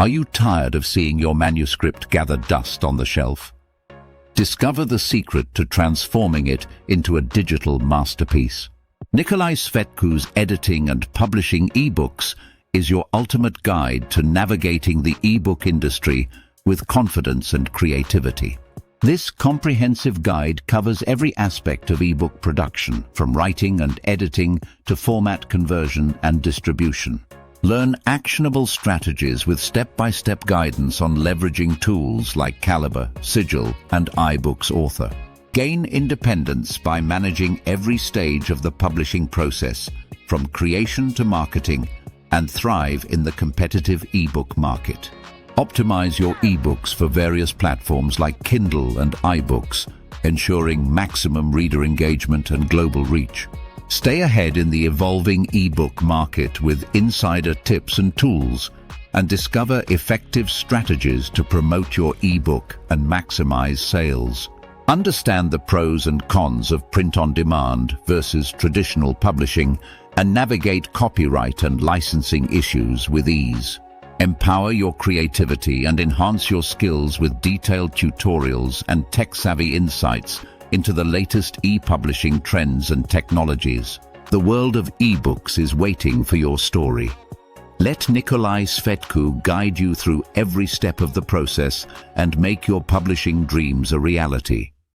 Are you tired of seeing your manuscript gather dust on the shelf? Discover the secret to transforming it into a digital masterpiece. Nicolae Sfetcu's editing and publishing ebooks is your ultimate guide to navigating the ebook industry with confidence and creativity. This comprehensive guide covers every aspect of ebook production, from writing and editing to format conversion and distribution. Learn actionable strategies with step-by-step guidance on leveraging tools like Calibre, Sigil, and iBooks Author. Gain independence by managing every stage of the publishing process, from creation to marketing, and thrive in the competitive ebook market. Optimize your ebooks for various platforms like Kindle and iBooks, ensuring maximum reader engagement and global reach. Stay ahead in the evolving ebook market with insider tips and tools, and discover effective strategies to promote your ebook and maximize sales. Understand the pros and cons of print-on-demand versus traditional publishing, and navigate copyright and licensing issues with ease. Empower your creativity and enhance your skills with detailed tutorials and tech-savvy insights into the latest e-publishing trends and technologies. The world of ebooks is waiting for your story. Let Nicolae Sfetcu guide you through every step of the process and make your publishing dreams a reality.